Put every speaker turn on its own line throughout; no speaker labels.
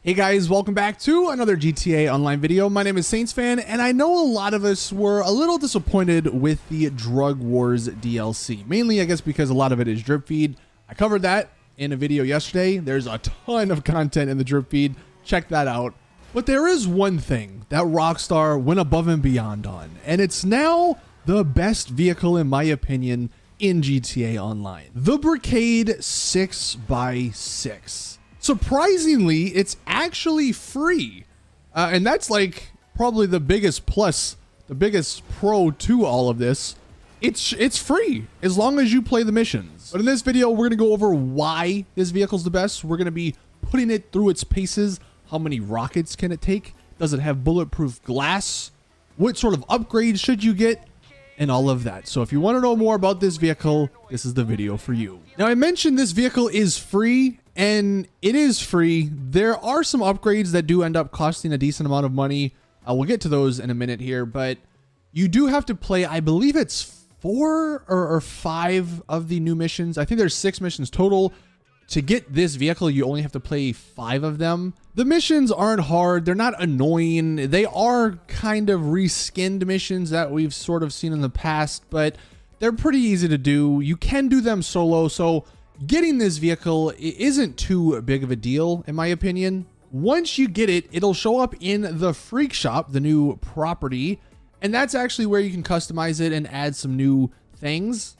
Hey guys, welcome back to another GTA Online video. My name is Saintsfan, and I know a lot of us were a little disappointed with the Drug Wars DLC. Mainly, I guess, because a lot of it is drip feed. I covered that in a video yesterday. There's a ton of content in the drip feed. Check that out. But there is one thing that Rockstar went above and beyond on, and it's now the best vehicle, in my opinion, in GTA Online. The Brigade 6x6. Surprisingly, it's actually free. And that's like probably the biggest plus, the biggest pro to all of this. It's free as long as you play the missions. But in this video, we're going to go over why this vehicle's the best. We're going to be putting it through its paces. How many rockets can it take? Does it have bulletproof glass? What sort of upgrades should you get? And all of that. So if you want to know more about this vehicle, this is the video for you. Now, I mentioned this vehicle is free, and it is free. There are some upgrades that do end up costing a decent amount of money. We'll get to those in a minute here, but you do have to play, I believe it's 4 or 5 of the new missions. I think there's 6 missions total. To get this vehicle, you only have to play 5 of them. The missions aren't hard. They're not annoying. They are kind of reskinned missions that we've sort of seen in the past, but they're pretty easy to do. You can do them solo, so getting this vehicle isn't too big of a deal, in my opinion. Once you get it, it'll show up in the Freak Shop, the new property, and that's actually where you can customize it and add some new things.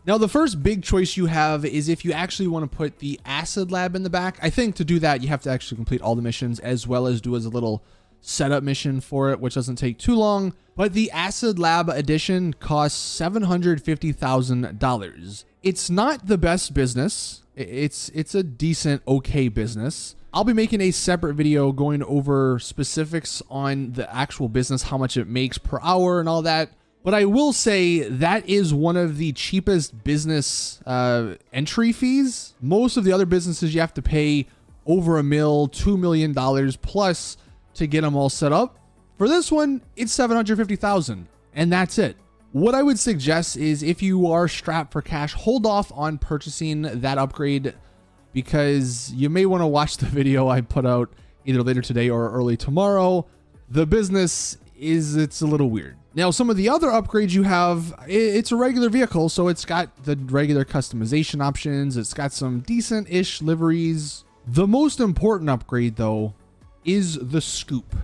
Now, the first big choice you have is if you actually want to put the acid lab in the back. I think to do that, you have to actually complete all the missions as well as do as a little setup mission for it, which doesn't take too long. But the acid lab edition costs $750,000. It's not the best business. It's a decent, okay business. I'll be making a separate video going over specifics on the actual business, how much it makes per hour and all that. But I will say that is one of the cheapest business entry fees. Most of the other businesses you have to pay over $1 million, $2 million plus to get them all set up. For this one, it's $750,000, and that's it. What I would suggest is if you are strapped for cash, hold off on purchasing that upgrade because you may want to watch the video I put out either later today or early tomorrow. The business it's a little weird. Now, some of the other upgrades you have, it's a regular vehicle, so it's got the regular customization options. It's got some decent-ish liveries. The most important upgrade, though, is the scoop.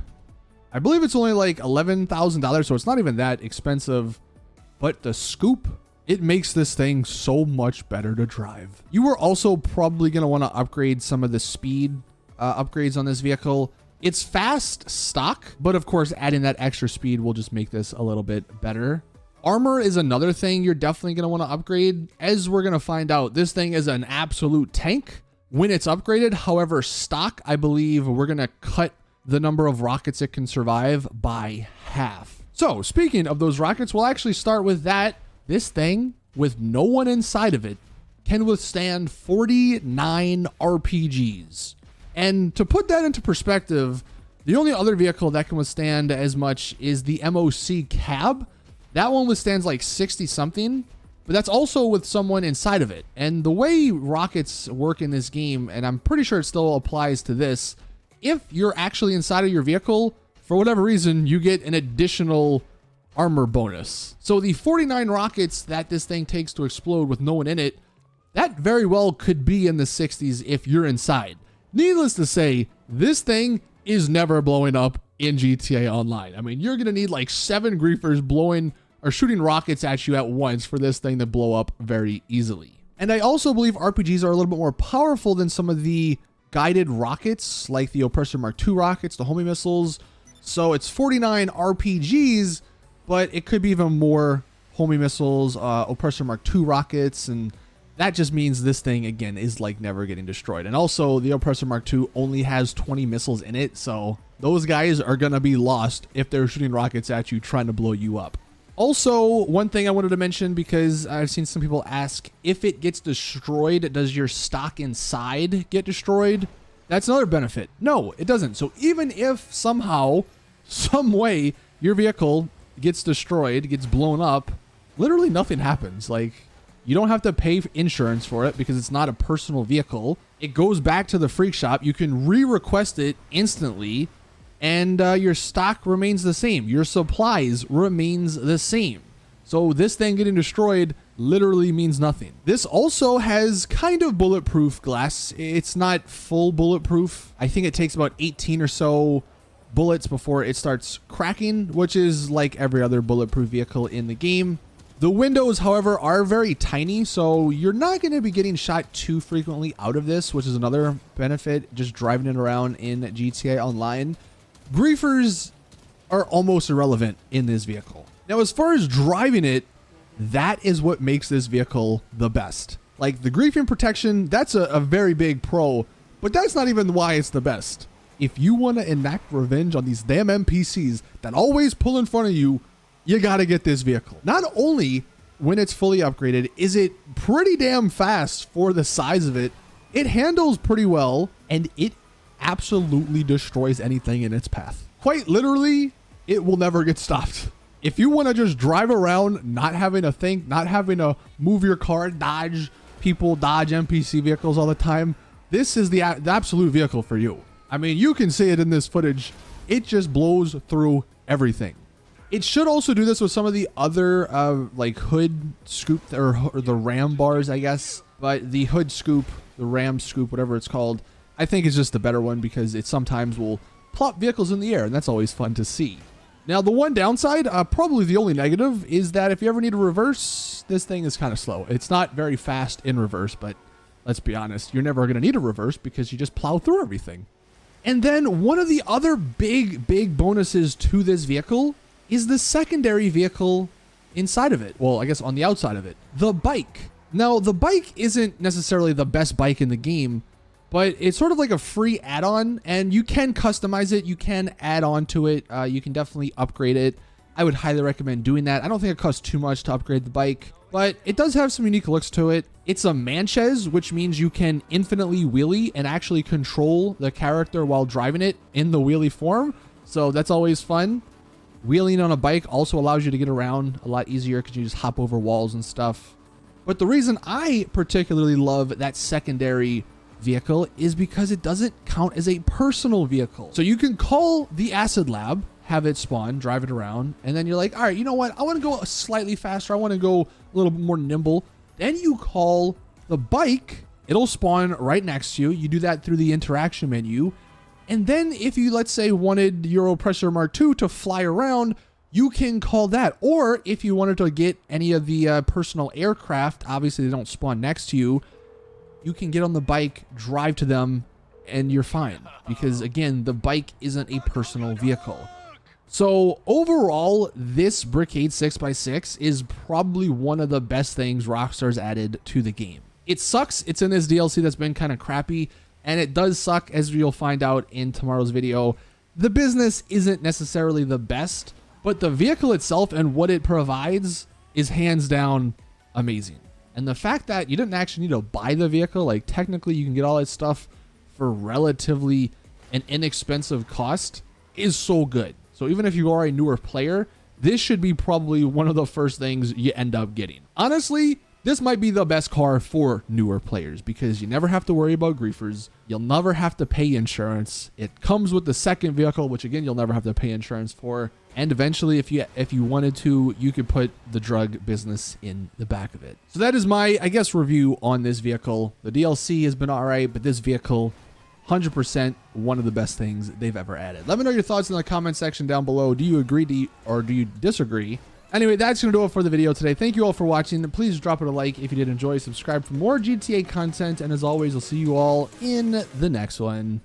I believe it's only like $11,000, so it's not even that expensive. But the scoop, it makes this thing so much better to drive. You are also probably going to want to upgrade some of the speed upgrades on this vehicle. It's fast stock, but of course, adding that extra speed will just make this a little bit better. Armor is another thing you're definitely going to want to upgrade. As we're going to find out, this thing is an absolute tank when it's upgraded. However, stock, I believe we're going to cut the number of rockets it can survive by half. So speaking of those rockets, we'll actually start with that. This thing, with no one inside of it, can withstand 49 RPGs. And to put that into perspective, the only other vehicle that can withstand as much is the MOC cab. That one withstands like 60 something, but that's also with someone inside of it. And the way rockets work in this game, and I'm pretty sure it still applies to this, if you're actually inside of your vehicle, for whatever reason, you get an additional armor bonus. So the 49 rockets that this thing takes to explode with no one in it, that very well could be in the 60s if you're inside. Needless to say, this thing is never blowing up in GTA Online. I mean, you're going to need like 7 griefers blowing or shooting rockets at you at once for this thing to blow up very easily. And I also believe RPGs are a little bit more powerful than some of the guided rockets, like the Oppressor Mark II rockets, the homing missiles. So it's 49 RPGs, but it could be even more homing missiles, Oppressor Mark II rockets, and that just means this thing, again, is like never getting destroyed. And also, the Oppressor Mark II only has 20 missiles in it, so those guys are going to be lost if they're shooting rockets at you trying to blow you up. Also, one thing I wanted to mention, because I've seen some people ask, if it gets destroyed, does your stock inside get destroyed? That's another benefit. No, it doesn't. So even if somehow, some way, your vehicle gets destroyed, gets blown up, literally nothing happens. Like, you don't have to pay insurance for it because it's not a personal vehicle. it goes back to the freak shop. You can re-request it instantly, and your stock remains the same. Your supplies remains the same. So this thing getting destroyed literally means nothing. This also has kind of bulletproof glass. It's not full bulletproof. I think it takes about 18 or so bullets before it starts cracking, which is like every other bulletproof vehicle in the game. The windows, however, are very tiny, so you're not going to be getting shot too frequently out of this, which is another benefit, just driving it around in GTA Online. Griefers are almost irrelevant in this vehicle. Now, as far as driving it, that is what makes this vehicle the best. Like, the griefing protection, that's a very big pro, but that's not even why it's the best. If you want to enact revenge on these damn NPCs that always pull in front of you, you got to get this vehicle. Not only when it's fully upgraded is it pretty damn fast for the size of it, it handles pretty well, and it absolutely destroys anything in its path. Quite literally, it will never get stopped. If you want to just drive around, not having to think, not having to move your car, dodge people, dodge NPC vehicles all the time, this is the absolute vehicle for you. I mean, you can see it in this footage. It just blows through everything. It should also do this with some of the other like hood scoop or the ram bars, I guess. But the hood scoop, the ram scoop, whatever it's called, I think is just the better one because it sometimes will plop vehicles in the air, and that's always fun to see. Now, the one downside, probably the only negative, is that if you ever need to reverse, this thing is kind of slow. It's not very fast in reverse, but let's be honest, you're never going to need a reverse because you just plow through everything. And then one of the other big bonuses to this vehicle is the secondary vehicle inside of it. Well, I guess on the outside of it, the bike. Now, the bike isn't necessarily the best bike in the game, but it's sort of like a free add-on, and you can customize it. You can add on to it. You can definitely upgrade it. I would highly recommend doing that. I don't think it costs too much to upgrade the bike, but it does have some unique looks to it. It's a Manchez, which means you can infinitely wheelie and actually control the character while driving it in the wheelie form. So that's always fun. Wheeling on a bike also allows you to get around a lot easier because you just hop over walls and stuff. But the reason I particularly love that secondary vehicle is because it doesn't count as a personal vehicle. So you can call the acid lab, have it spawn, drive it around, and then you're like, all right, you know what? I want to go slightly faster. I want to go a little bit more nimble. Then you call the bike, it'll spawn right next to you. You do that through the interaction menu. And then if you, let's say, wanted Europressor Mark II to fly around, you can call that. Or if you wanted to get any of the personal aircraft, obviously they don't spawn next to you, you can get on the bike, drive to them, and you're fine. Because again, the bike isn't a personal vehicle. So overall, this Brickade 6x6 is probably one of the best things Rockstar's added to the game. It sucks. It's in this DLC that's been kind of crappy, and it does suck, as you'll find out in tomorrow's video. The business isn't necessarily the best, but the vehicle itself and what it provides is hands down amazing. And the fact that you didn't actually need to buy the vehicle, like technically you can get all that stuff for relatively an inexpensive cost, is so good. So even if you are a newer player, this should be probably one of the first things you end up getting. Honestly, this might be the best car for newer players because you never have to worry about griefers. You'll never have to pay insurance. It comes with the second vehicle, which again, you'll never have to pay insurance for. And eventually, if you wanted to, you could put the drug business in the back of it. So that is my, I guess, review on this vehicle. The DLC has been all right, but this vehicle, 100% one of the best things they've ever added. Let me know your thoughts in the comment section down below. Do you agree or do you disagree? Anyway, that's going to do it for the video today. Thank you all for watching. Please drop it a like if you did enjoy. Subscribe for more GTA content. And as always, I'll see you all in the next one.